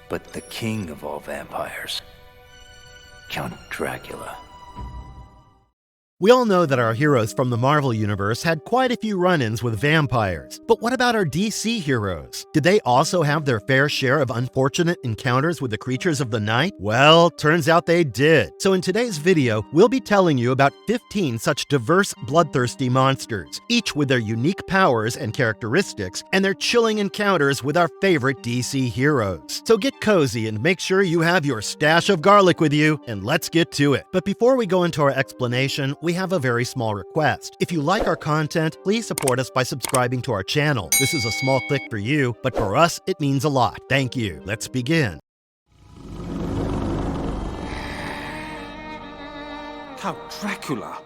but the king of all vampires, Count Dracula. We all know that our heroes from the Marvel Universe had quite a few run-ins with vampires. But what about our DC heroes? Did they also have their fair share of unfortunate encounters with the creatures of the night? Well, turns out they did. So in today's video, we'll be telling you about 15 such diverse bloodthirsty monsters, each with their unique powers and characteristics, and their chilling encounters with our favorite DC heroes. So get cozy and make sure you have your stash of garlic with you, and let's get to it. But before we go into our explanation, we have a very small request. If you like our content, please support us by subscribing to our channel. This is a small click for you, but for us, it means a lot. Thank you. Let's begin. Count Dracula.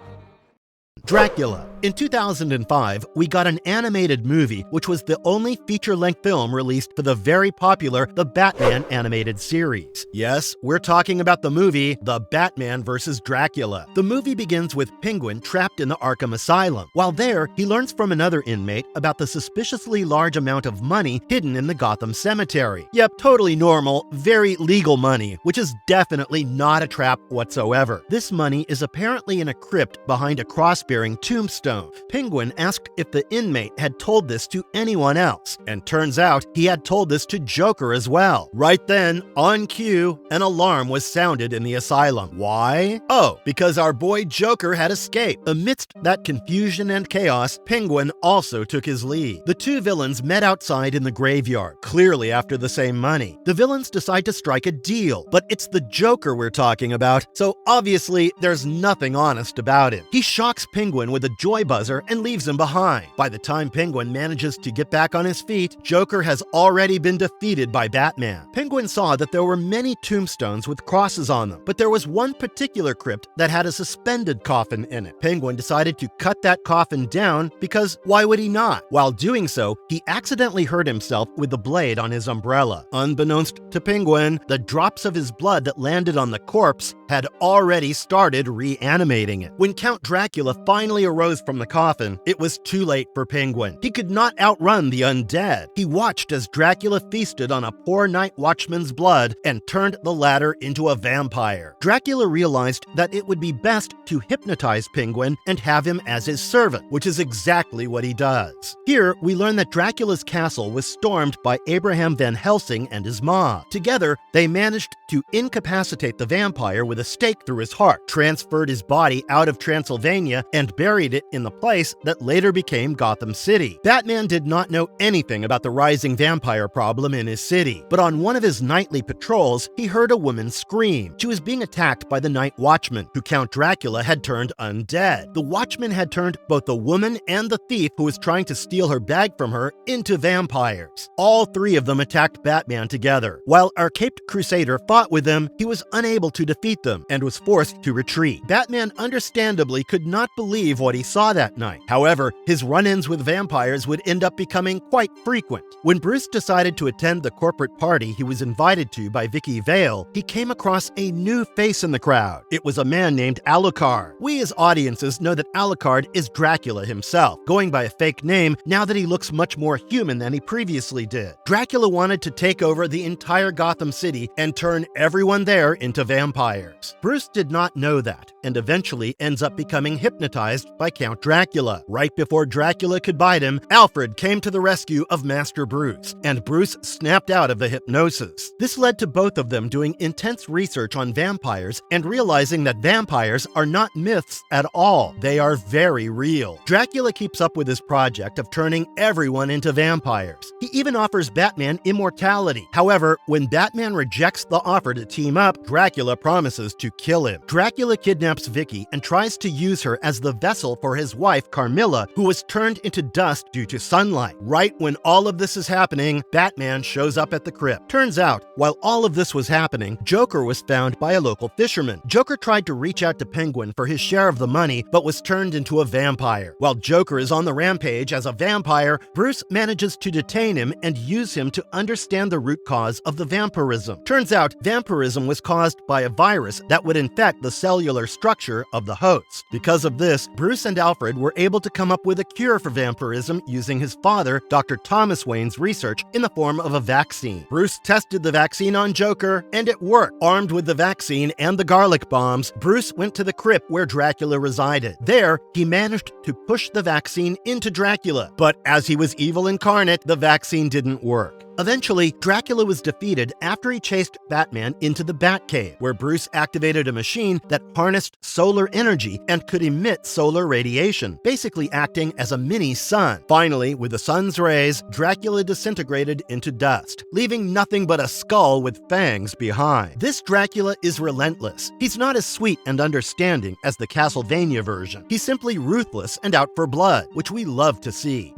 Dracula. In 2005, we got an animated movie, which was the only feature-length film released for the very popular The Batman animated series. Yes, we're talking about the movie The Batman vs. Dracula. The movie begins with Penguin trapped in the Arkham Asylum. While there, he learns from another inmate about the suspiciously large amount of money hidden in the Gotham cemetery. Yep, totally normal, very legal money, which is definitely not a trap whatsoever. This money is apparently in a crypt behind a cross-bearing tombstone. Penguin asked if the inmate had told this to anyone else, and turns out he had told this to Joker as well. Right then, on cue, an alarm was sounded in the asylum. Why? Oh, because our boy Joker had escaped. Amidst that confusion and chaos, Penguin also took his leave. The two villains met outside in the graveyard, clearly after the same money. The villains decide to strike a deal, but it's the Joker we're talking about, so obviously there's nothing honest about it. He shocks Penguin with a joy buzzer and leaves him behind. By the time Penguin manages to get back on his feet, Joker has already been defeated by Batman. Penguin saw that there were many tombstones with crosses on them, but there was one particular crypt that had a suspended coffin in it. Penguin decided to cut that coffin down because why would he not? While doing so, he accidentally hurt himself with the blade on his umbrella. Unbeknownst to Penguin, the drops of his blood that landed on the corpse had already started reanimating it. When Count Dracula finally arose from the coffin, it was too late for Penguin. He could not outrun the undead. He watched as Dracula feasted on a poor night watchman's blood and turned the latter into a vampire. Dracula realized that it would be best to hypnotize Penguin and have him as his servant, which is exactly what he does. Here, we learn that Dracula's castle was stormed by Abraham Van Helsing and his mob. Together, they managed to incapacitate the vampire with a stake through his heart, transferred his body out of Transylvania, and buried it in the place that later became Gotham City. Batman did not know anything about the rising vampire problem in his city, but on one of his nightly patrols, he heard a woman scream. She was being attacked by the Night Watchman, who Count Dracula had turned undead. The Watchman had turned both the woman and the thief who was trying to steal her bag from her into vampires. All three of them attacked Batman together. While our caped crusader fought with them, he was unable to defeat them and was forced to retreat. Batman understandably could not believe what he saw that night. However, his run-ins with vampires would end up becoming quite frequent. When Bruce decided to attend the corporate party he was invited to by Vicky Vale, he came across a new face in the crowd. It was a man named Alucard. We as audiences know that Alucard is Dracula himself, going by a fake name now that he looks much more human than he previously did. Dracula wanted to take over the entire Gotham City and turn everyone there into vampires. Bruce did not know that, and eventually ends up becoming hypnotized by Count Dracula. Right before Dracula could bite him, Alfred came to the rescue of Master Bruce, and Bruce snapped out of the hypnosis. This led to both of them doing intense research on vampires and realizing that vampires are not myths at all. They are very real. Dracula keeps up with his project of turning everyone into vampires. He even offers Batman immortality. However, when Batman rejects the offer to team up, Dracula promises to kill him. Dracula kidnaps Vicky and tries to use her as the vessel for his wife, Carmilla, who was turned into dust due to sunlight. Right when all of this is happening, Batman shows up at the crypt. Turns out, while all of this was happening, Joker was found by a local fisherman. Joker tried to reach out to Penguin for his share of the money, but was turned into a vampire. While Joker is on the rampage as a vampire, Bruce manages to detain him and use him to understand the root cause of the vampirism. Turns out, vampirism was caused by a virus that would infect the cellular structure of the host. Because of this, this, Bruce and Alfred were able to come up with a cure for vampirism using his father, Dr. Thomas Wayne's research in the form of a vaccine. Bruce tested the vaccine on Joker, and it worked. Armed with the vaccine and the garlic bombs, Bruce went to the crypt where Dracula resided. There, he managed to push the vaccine into Dracula, but as he was evil incarnate, the vaccine didn't work. Eventually, Dracula was defeated after he chased Batman into the Batcave, where Bruce activated a machine that harnessed solar energy and could emit solar radiation, basically acting as a mini sun. Finally, with the sun's rays, Dracula disintegrated into dust, leaving nothing but a skull with fangs behind. This Dracula is relentless. He's not as sweet and understanding as the Castlevania version. He's simply ruthless and out for blood, which we love to see.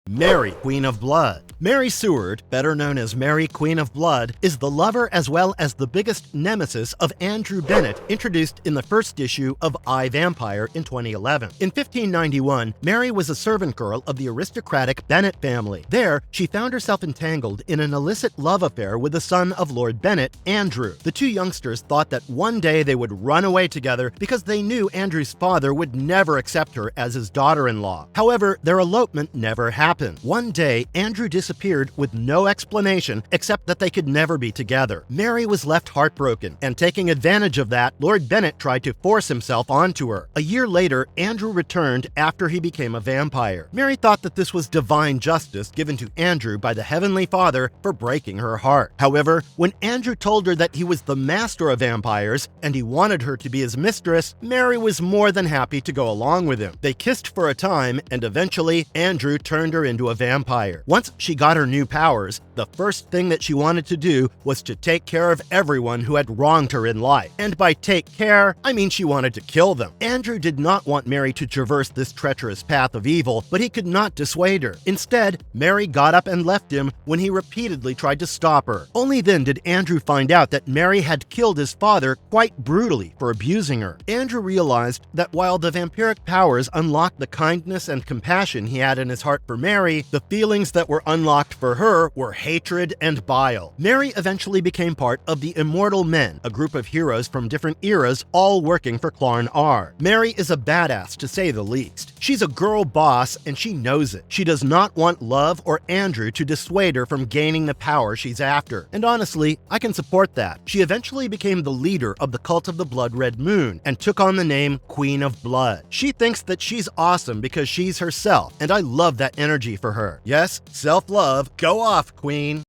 Mary, Queen of Blood. Mary Seward, better known as Mary, Queen of Blood, is the lover as well as the biggest nemesis of Andrew Bennett, introduced in the first issue of I, Vampire in 2011. In 1591, Mary was a servant girl of the aristocratic Bennett family. There, she found herself entangled in an illicit love affair with the son of Lord Bennett, Andrew. The two youngsters thought that one day they would run away together because they knew Andrew's father would never accept her as his daughter-in-law. However, their elopement never happened. One day, Andrew disappeared with no explanation except that they could never be together. Mary was left heartbroken, and taking advantage of that, Lord Bennett tried to force himself onto her. A year later, Andrew returned after he became a vampire. Mary thought that this was divine justice given to Andrew by the Heavenly Father for breaking her heart. However, when Andrew told her that he was the master of vampires and he wanted her to be his mistress, Mary was more than happy to go along with him. They kissed for a time, and eventually, Andrew turned her into a vampire. Once she got her new powers, the first thing that she wanted to do was to take care of everyone who had wronged her in life. And by take care, I mean she wanted to kill them. Andrew did not want Mary to traverse this treacherous path of evil, but he could not dissuade her. Instead, Mary got up and left him when he repeatedly tried to stop her. Only then did Andrew find out that Mary had killed his father quite brutally for abusing her. Andrew realized that while the vampiric powers unlocked the kindness and compassion he had in his heart for Mary, the feelings that were unlocked for her were hatred and bile. Mary eventually became part of the Immortal Men, a group of heroes from different eras, all working for Clarn R. Mary is a badass, to say the least. She's a girl boss, and she knows it. She does not want Love or Andrew to dissuade her from gaining the power she's after. And honestly, I can support that. She eventually became the leader of the cult of the Blood Red Moon, and took on the name Queen of Blood. She thinks that she's awesome because she's herself, and I love that energy for her. Yes, self-love. Go off, Queen.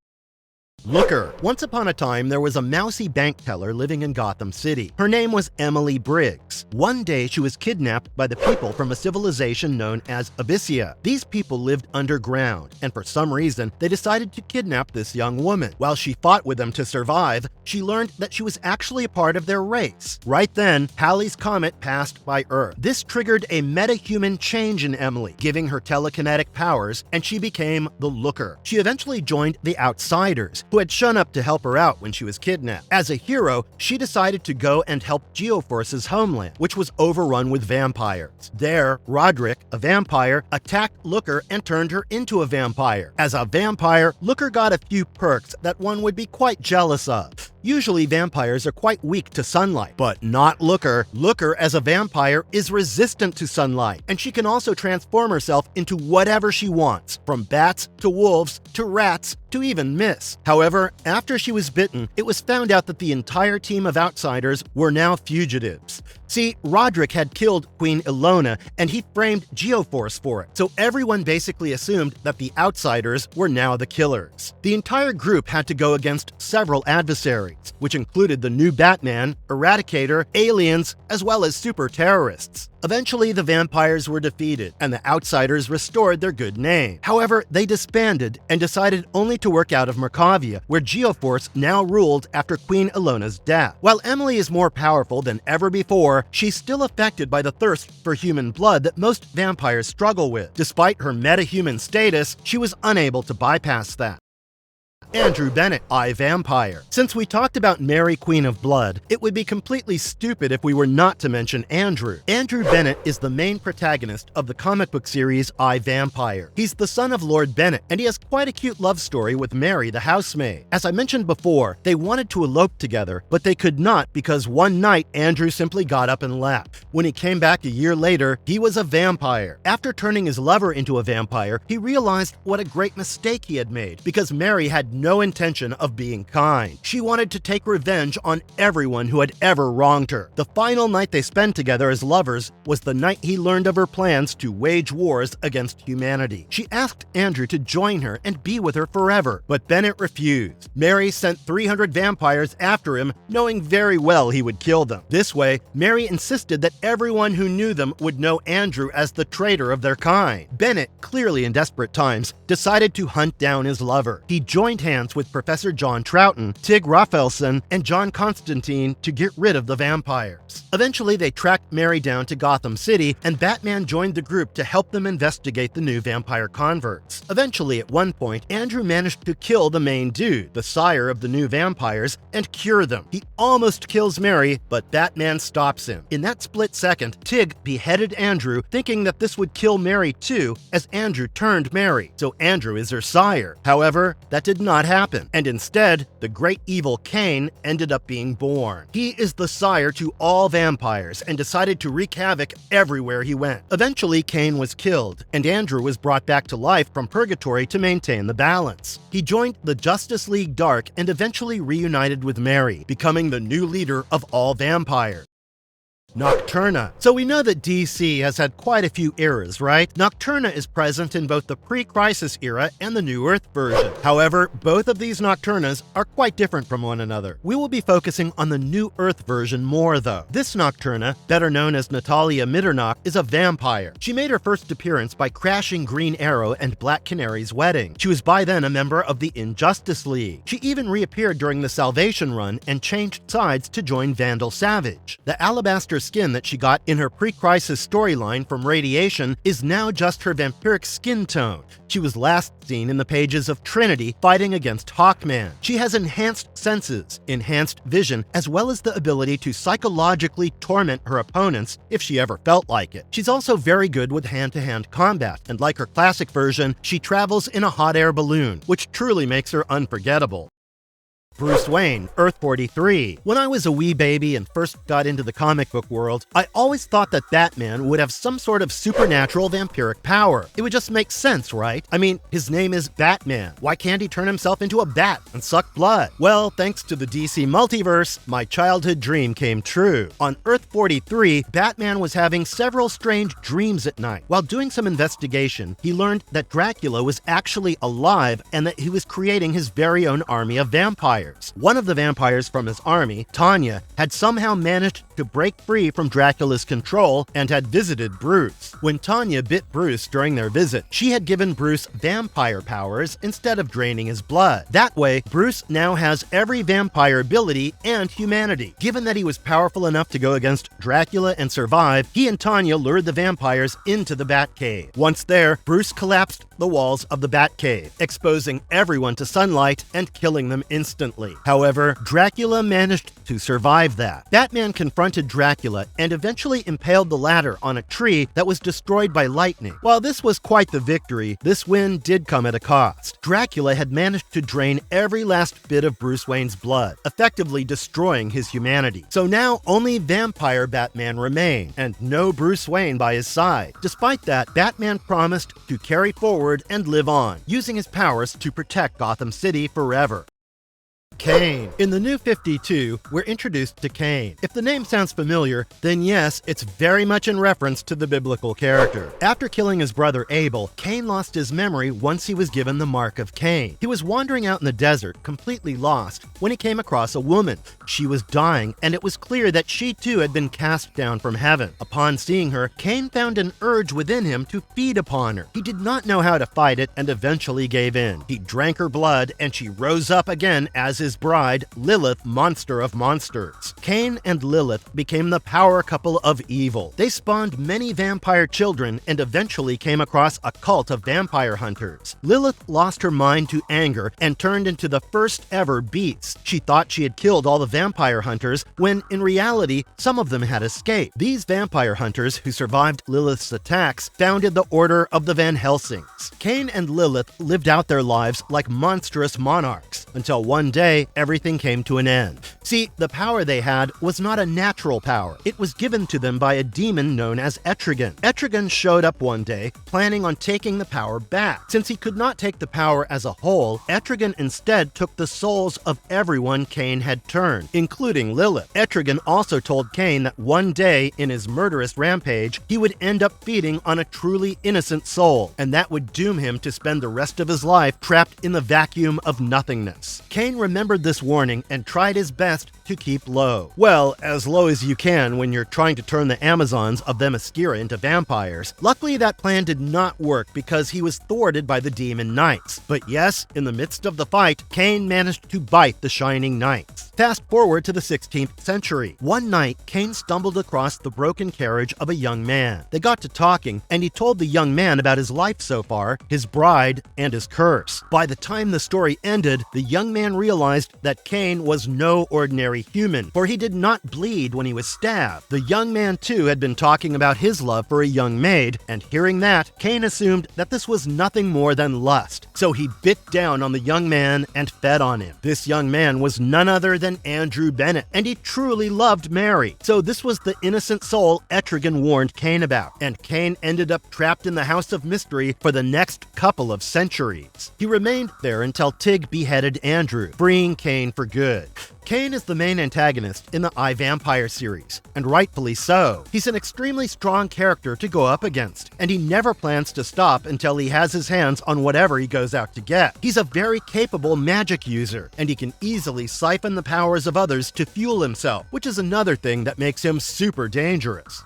Looker. Once upon a time, there was a mousy bank teller living in Gotham City. Her name was Emily Briggs. One day, she was kidnapped by the people from a civilization known as Abyssia. These people lived underground, and for some reason, they decided to kidnap this young woman. While she fought with them to survive, she learned that she was actually a part of their race. Right then, Halley's Comet passed by Earth. This triggered a metahuman change in Emily, giving her telekinetic powers, and she became the Looker. She eventually joined the Outsiders, who had shown up to help her out when she was kidnapped. As a hero, she decided to go and help Geoforce's homeland, which was overrun with vampires. There, Rodri, a vampire, attacked Looker and turned her into a vampire. As a vampire, Looker got a few perks that one would be quite jealous of. Usually, vampires are quite weak to sunlight, but not Looker. Looker, as a vampire, is resistant to sunlight, and she can also transform herself into whatever she wants, from bats to wolves to rats to even mist. However, after she was bitten, it was found out that the entire team of Outsiders were now fugitives. See, Rodri had killed Queen Ilona, and he framed Geoforce for it, so everyone basically assumed that the Outsiders were now the killers. The entire group had to go against several adversaries, which included the new Batman, Eradicator, aliens, as well as super terrorists. Eventually, the vampires were defeated, and the Outsiders restored their good name. However, they disbanded and decided only to work out of Markovia, where Geoforce now ruled after Queen Ilona's death. While Emily is more powerful than ever before, she's still affected by the thirst for human blood that most vampires struggle with. Despite her metahuman status, she was unable to bypass that. Andrew Bennett, iVampire. Since we talked about Mary, Queen of Blood, it would be completely stupid if we were not to mention Andrew. Andrew Bennett is the main protagonist of the comic book series iVampire. He's the son of Lord Bennett, and he has quite a cute love story with Mary, the housemaid. As I mentioned before, they wanted to elope together, but they could not because one night Andrew simply got up and left. When he came back a year later, he was a vampire. After turning his lover into a vampire, he realized what a great mistake he had made because Mary had no intention of being kind. She wanted to take revenge on everyone who had ever wronged her. The final night they spent together as lovers was the night he learned of her plans to wage wars against humanity. She asked Andrew to join her and be with her forever, but Bennett refused. Mary sent 300 vampires after him, knowing very well he would kill them. This way, Mary insisted that everyone who knew them would know Andrew as the traitor of their kind. Bennett, clearly in desperate times, decided to hunt down his lover. He joined hands with Professor John Troughton, Tig Raphaelson, and John Constantine to get rid of the vampires. Eventually, they tracked Mary down to Gotham City, and Batman joined the group to help them investigate the new vampire converts. Eventually, at one point, Andrew managed to kill the main dude, the sire of the new vampires, and cure them. He almost kills Mary, but Batman stops him. In that split second, Tig beheaded Andrew, thinking that this would kill Mary too, as Andrew turned Mary, so Andrew is her sire. However, that did not happen, and instead, the great evil Cain ended up being born. He is the sire to all vampires and decided to wreak havoc everywhere he went. Eventually, Cain was killed, and Andrew was brought back to life from purgatory to maintain the balance. He joined the Justice League Dark and eventually reunited with Mary, becoming the new leader of all vampires. Nocturna. So we know that DC has had quite a few eras, right? Nocturna is present in both the pre-Crisis era and the New Earth version. However, both of these Nocturnas are quite different from one another. We will be focusing on the New Earth version more though. This Nocturna, better known as Natalia Mitternacht, is a vampire. She made her first appearance by crashing Green Arrow and Black Canary's wedding. She was by then a member of the Injustice League. She even reappeared during the Salvation Run and changed sides to join Vandal Savage. The alabaster skin that she got in her pre-Crisis storyline from Radiation is now just her vampiric skin tone. She was last seen in the pages of Trinity fighting against Hawkman. She has enhanced senses, enhanced vision, as well as the ability to psychologically torment her opponents if she ever felt like it. She's also very good with hand-to-hand combat, and like her classic version, she travels in a hot air balloon, which truly makes her unforgettable. Bruce Wayne, Earth 43. When I was a wee baby and first got into the comic book world, I always thought that Batman would have some sort of supernatural vampiric power. It would just make sense, right? I mean, his name is Batman. Why can't he turn himself into a bat and suck blood? Well, thanks to the DC multiverse, my childhood dream came true. On Earth 43, Batman was having several strange dreams at night. While doing some investigation, he learned that Dracula was actually alive and that he was creating his very own army of vampires. One of the vampires from his army, Tanya, had somehow managed to break free from Dracula's control and had visited Bruce. When Tanya bit Bruce during their visit, she had given Bruce vampire powers instead of draining his blood. That way, Bruce now has every vampire ability and humanity. Given that he was powerful enough to go against Dracula and survive, he and Tanya lured the vampires into the Batcave. Once there, Bruce collapsed the walls of the Batcave, exposing everyone to sunlight and killing them instantly. However, Dracula managed to survive that. Batman confronted Dracula and eventually impaled the latter on a tree that was destroyed by lightning. While this was quite the victory, this win did come at a cost. Dracula had managed to drain every last bit of Bruce Wayne's blood, effectively destroying his humanity. So now only vampire Batman remained, and no Bruce Wayne by his side. Despite that, Batman promised to carry forward and live on, using his powers to protect Gotham City forever. Cain. In the New 52, we're introduced to Cain. If the name sounds familiar, then yes, it's very much in reference to the biblical character. After killing his brother Abel, Cain lost his memory once he was given the mark of Cain. He was wandering out in the desert, completely lost, when he came across a woman. She was dying, and it was clear that she too had been cast down from heaven. Upon seeing her, Cain found an urge within him to feed upon her. He did not know how to fight it and eventually gave in. He drank her blood, and she rose up again as his bride, Lilith, monster of monsters. Cain and Lilith became the power couple of evil. They spawned many vampire children and eventually came across a cult of vampire hunters. Lilith lost her mind to anger and turned into the first ever beast. She thought she had killed all the vampire hunters when, in reality, some of them had escaped. These vampire hunters who survived Lilith's attacks founded the Order of the Van Helsings. Cain and Lilith lived out their lives like monstrous monarchs until one day everything came to an end. See, the power they had was not a natural power. It was given to them by a demon known as Etrigan. Etrigan showed up one day, planning on taking the power back. Since he could not take the power as a whole, Etrigan instead took the souls of everyone Cain had turned, including Lilith. Etrigan also told Cain that one day, in his murderous rampage, he would end up feeding on a truly innocent soul, and that would doom him to spend the rest of his life trapped in the vacuum of nothingness. Cain remembered this warning and tried his best to keep low. Well, as low as you can when you're trying to turn the Amazons of Themyscira into vampires. Luckily, that plan did not work because he was thwarted by the demon knights. But yes, in the midst of the fight, Cain managed to bite the Shining Knights. Fast forward to the 16th century. One night, Cain stumbled across the broken carriage of a young man. They got to talking, and he told the young man about his life so far, his bride, and his curse. By the time the story ended, the young man realized that Cain was no ordinary human, for he did not bleed when he was stabbed. The young man too had been talking about his love for a young maid, and hearing that, Cain assumed that this was nothing more than lust. So he bit down on the young man and fed on him. This young man was none other than Andrew Bennett, and he truly loved Mary. So this was the innocent soul Etrigan warned Cain about, and Cain ended up trapped in the House of Mystery for the next couple of centuries. He remained there until Tig beheaded Andrew, freeing Cain for good. Cain is the main antagonist in the iVampire series, and rightfully so. He's an extremely strong character to go up against, and he never plans to stop until he has his hands on whatever he goes out to get. He's a very capable magic user, and he can easily siphon the powers of others to fuel himself, which is another thing that makes him super dangerous.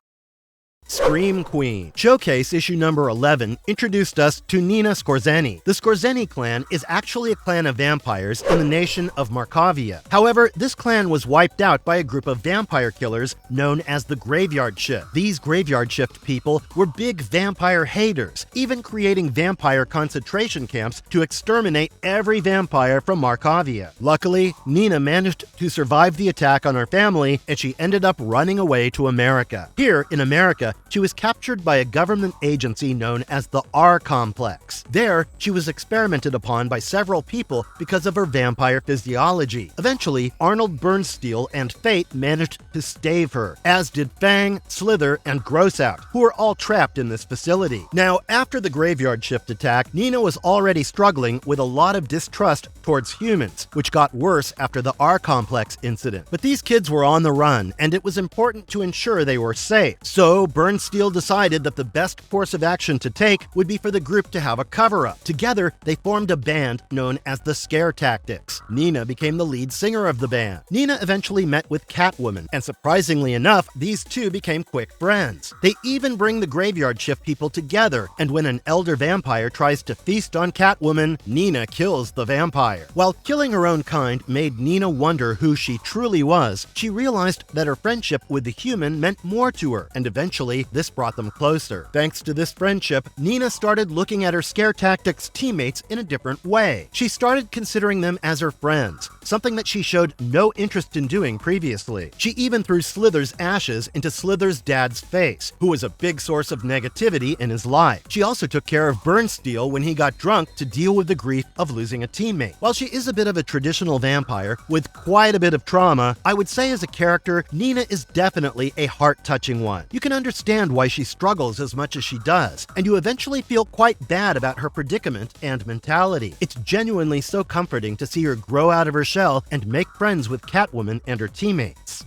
Scream Queen. Showcase issue number 11 introduced us to Nina Skorzeny. The Soreni Clan is actually a clan of vampires in the nation of Markovia. However, this clan was wiped out by a group of vampire killers known as the Graveyard Shift. These Graveyard Shift people were big vampire haters, even creating vampire concentration camps to exterminate every vampire from Markovia. Luckily, Nina managed to survive the attack on her family, and she ended up running away to America. Here in America, she was captured by a government agency known as the R Complex. There, she was experimented upon by several people because of her vampire physiology. Eventually, Arnold Burnsteel and Fate managed to stave her, as did Fang, Slither, and Grossout, who were all trapped in this facility. Now, after the Graveyard Shift attack, Nina was already struggling with a lot of distrust towards humans, which got worse after the R Complex incident. But these kids were on the run, and it was important to ensure they were safe. So, Burnsteel decided that the best course of action to take would be for the group to have a cover-up. Together, they formed a band known as the Scare Tactics. Nina became the lead singer of the band. Nina eventually met with Catwoman, and surprisingly enough, these two became quick friends. They even bring the Graveyard Shift people together, and when an elder vampire tries to feast on Catwoman, Nina kills the vampire. While killing her own kind made Nina wonder who she truly was, she realized that her friendship with the human meant more to her, and eventually this brought them closer. Thanks to this friendship, Nina started looking at her Scare Tactics teammates in a different way. She started considering them as her friends, something that she showed no interest in doing previously. She even threw Slither's ashes into Slither's dad's face, who was a big source of negativity in his life. She also took care of Burnsteel when he got drunk to deal with the grief of losing a teammate. While she is a bit of a traditional vampire with quite a bit of trauma, I would say as a character, Nina is definitely a heart-touching one. You can understand why she struggles as much as she does, and you eventually feel quite bad about her predicament and mentality. It's genuinely so comforting to see her grow out of her shell and make friends with Catwoman and her teammates.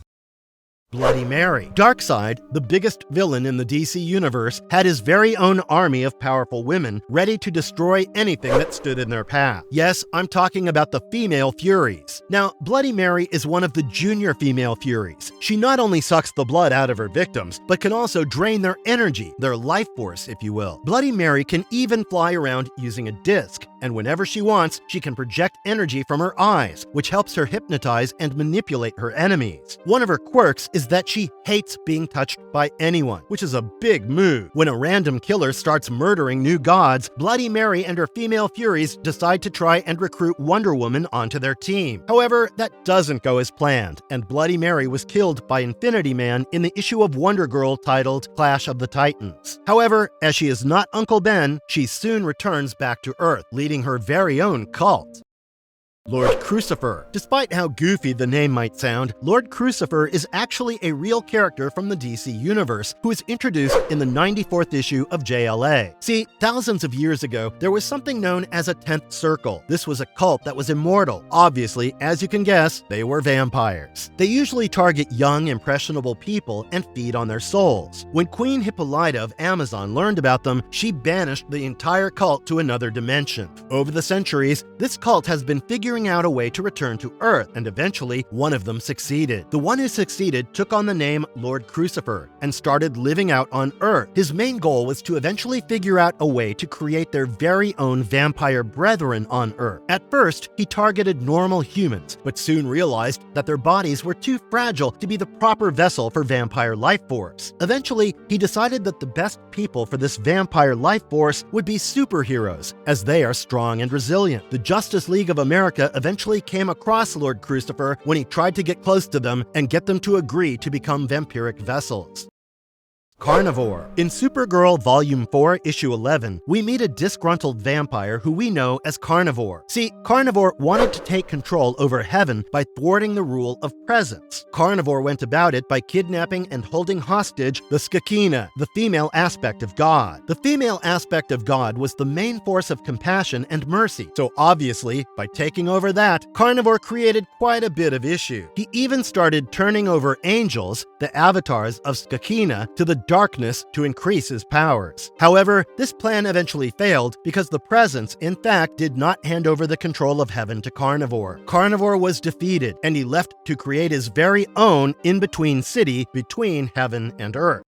Bloody Mary. Darkseid, the biggest villain in the DC universe, had his very own army of powerful women ready to destroy anything that stood in their path. Yes, I'm talking about the female Furies. Now, Bloody Mary is one of the junior female Furies. She not only sucks the blood out of her victims, but can also drain their energy, their life force, if you will. Bloody Mary can even fly around using a disc, and whenever she wants, she can project energy from her eyes, which helps her hypnotize and manipulate her enemies. One of her quirks is that she hates being touched by anyone, which is a big move. When a random killer starts murdering new gods, Bloody Mary and her female Furies decide to try and recruit Wonder Woman onto their team. However, that doesn't go as planned, and Bloody Mary was killed by Infinity Man in the issue of Wonder Girl titled Clash of the Titans. However, as she is not Uncle Ben, she soon returns back to Earth, leading her very own cult. Lord Crucifer. Despite how goofy the name might sound, Lord Crucifer is actually a real character from the DC universe who was introduced in the 94th issue of JLA. See, thousands of years ago, there was something known as a 10th Circle. This was a cult that was immortal. Obviously, as you can guess, they were vampires. They usually target young, impressionable people and feed on their souls. When Queen Hippolyta of Amazon learned about them, she banished the entire cult to another dimension. Over the centuries, this cult has been figuring out a way to return to Earth, and eventually one of them succeeded. The one who succeeded took on the name Lord Crucifer and started living out on Earth. His main goal was to eventually figure out a way to create their very own vampire brethren on Earth. At first, he targeted normal humans, but soon realized that their bodies were too fragile to be the proper vessel for vampire life force. Eventually, he decided that the best people for this vampire life force would be superheroes, as they are strong and resilient. The Justice League of America eventually came across Lord Crucifer when he tried to get close to them and get them to agree to become vampiric vessels. Carnivore. In Supergirl Volume 4, Issue 11, we meet a disgruntled vampire who we know as Carnivore. See, Carnivore wanted to take control over heaven by thwarting the rule of presence. Carnivore went about it by kidnapping and holding hostage the Skakina, the female aspect of God. The female aspect of God was the main force of compassion and mercy, so obviously, by taking over that, Carnivore created quite a bit of issue. He even started turning over angels, the avatars of Skakina, to the darkness to increase his powers. However, this plan eventually failed because the Presence, in fact, did not hand over the control of heaven to Carnivore. Carnivore was defeated, and he left to create his very own in-between city between heaven and earth.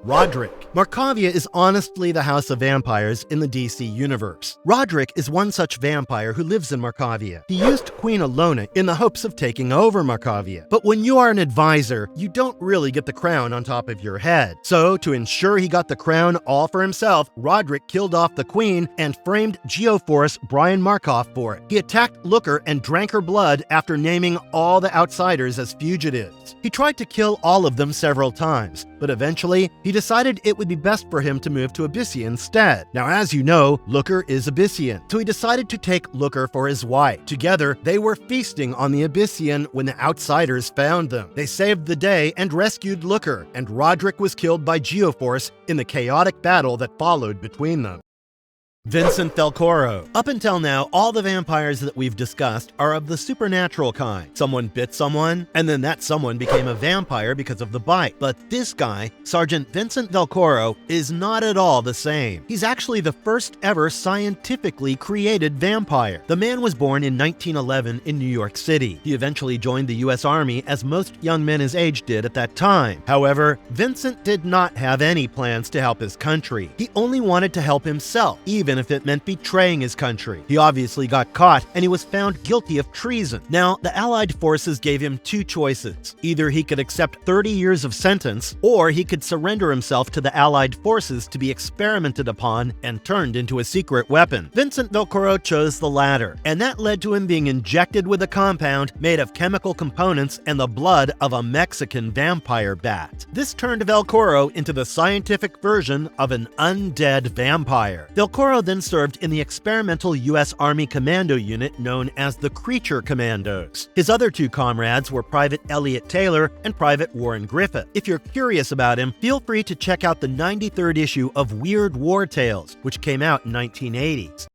Rodri. Markovia is honestly the house of vampires in the DC universe. Rodri is one such vampire who lives in Markovia. He used Queen Alona in the hopes of taking over Markovia. But when you are an advisor, you don't really get the crown on top of your head. So, to ensure he got the crown all for himself, Rodri killed off the queen and framed Geoforce Brian Markov for it. He attacked Looker and drank her blood after naming all the outsiders as fugitives. He tried to kill all of them several times, but eventually, he decided it would be best for him to move to Abyssia instead. Now, as you know, Looker is Abyssian, so he decided to take Looker for his wife. Together, they were feasting on the Abyssian when the outsiders found them. They saved the day and rescued Looker, and Rodri was killed by Geoforce in the chaotic battle that followed between them. Vincent Veloro. Up until now, all the vampires that we've discussed are of the supernatural kind. Someone bit someone, and then that someone became a vampire because of the bite. But this guy, Sergeant Vincent Veloro, is not at all the same. He's actually the first ever scientifically created vampire. The man was born in 1911 in New York City. He eventually joined the US Army, as most young men his age did at that time. However, Vincent did not have any plans to help his country. He only wanted to help himself, even if it meant betraying his country. He obviously got caught, and he was found guilty of treason. Now, the Allied forces gave him two choices. Either he could accept 30 years of sentence, or he could surrender himself to the Allied forces to be experimented upon and turned into a secret weapon. Vincent Veloro chose the latter, and that led to him being injected with a compound made of chemical components and the blood of a Mexican vampire bat. This turned Veloro into the scientific version of an undead vampire. Veloro then served in the experimental US Army commando unit known as the Creature Commandos. His other two comrades were Private Elliot Taylor and Private Warren Griffith. If you're curious about him, feel free to check out the 93rd issue of Weird War Tales, which came out in 1980s.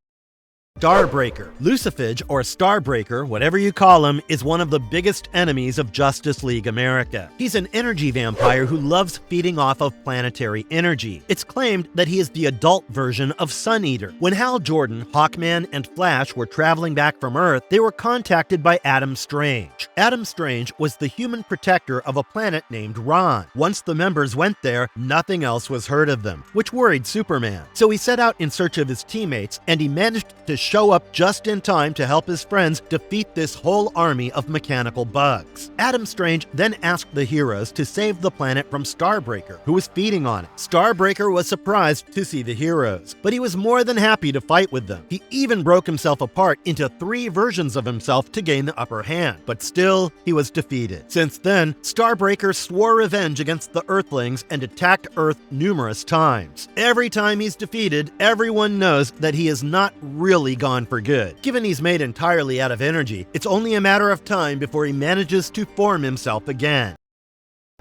Starbreaker. Lucifage, or Starbreaker, whatever you call him, is one of the biggest enemies of Justice League America. He's an energy vampire who loves feeding off of planetary energy. It's claimed that he is the adult version of Sun Eater. When Hal Jordan, Hawkman, and Flash were traveling back from Earth, they were contacted by Adam Strange. Adam Strange was the human protector of a planet named Ron. Once the members went there, nothing else was heard of them, which worried Superman. So he set out in search of his teammates, and he managed to show up just in time to help his friends defeat this whole army of mechanical bugs. Adam Strange then asked the heroes to save the planet from Starbreaker, who was feeding on it. Starbreaker was surprised to see the heroes, but he was more than happy to fight with them. He even broke himself apart into 3 versions of himself to gain the upper hand, but still, he was defeated. Since then, Starbreaker swore revenge against the Earthlings and attacked Earth numerous times. Every time he's defeated, everyone knows that he is not really gone for good. Given he's made entirely out of energy, it's only a matter of time before he manages to form himself again.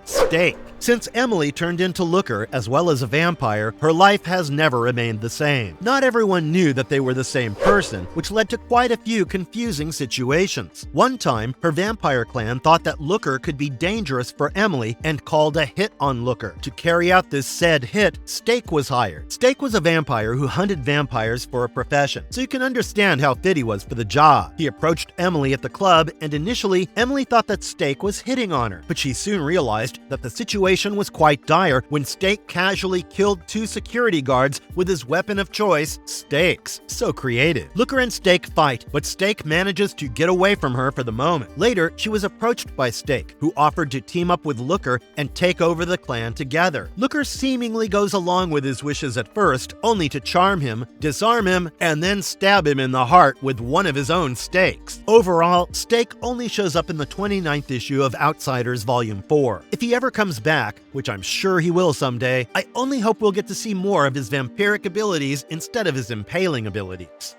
Steak. Since Emily turned into Looker as well as a vampire, her life has never remained the same. Not everyone knew that they were the same person, which led to quite a few confusing situations. One time, her vampire clan thought that Looker could be dangerous for Emily and called a hit on Looker. To carry out this said hit, Steak was hired. Steak was a vampire who hunted vampires for a profession, so you can understand how fit he was for the job. He approached Emily at the club, and initially, Emily thought that Steak was hitting on her, but she soon realized that the situation was quite dire when Steak casually killed 2 security guards with his weapon of choice, stakes. So creative. Looker and Steak fight, but Steak manages to get away from her for the moment. Later, she was approached by Steak, who offered to team up with Looker and take over the clan together. Looker seemingly goes along with his wishes at first, only to charm him, disarm him, and then stab him in the heart with one of his own stakes. Overall, Steak only shows up in the 29th issue of Outsiders Volume 4. If he ever comes back, which I'm sure he will someday, I only hope we'll get to see more of his vampiric abilities instead of his impaling abilities.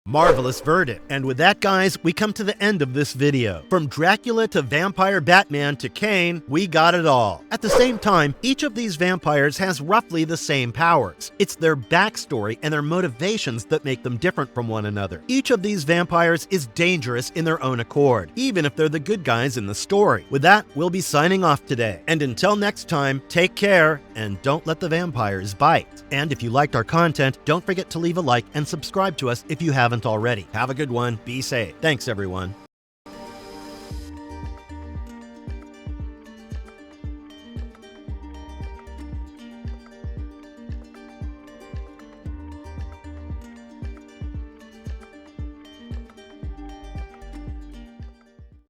Marvelous verdict. And with that, guys, we come to the end of this video. From Dracula to Vampire Batman to Cain, we got it all. At the same time, each of these vampires has roughly the same powers. It's their backstory and their motivations that make them different from one another. Each of these vampires is dangerous in their own accord, even if they're the good guys in the story. With that, we'll be signing off today. And until next time, take care and don't let the vampires bite. And if you liked our content, don't forget to leave a like and subscribe to us if you haven't already. Have a good one. Be safe. Thanks, everyone.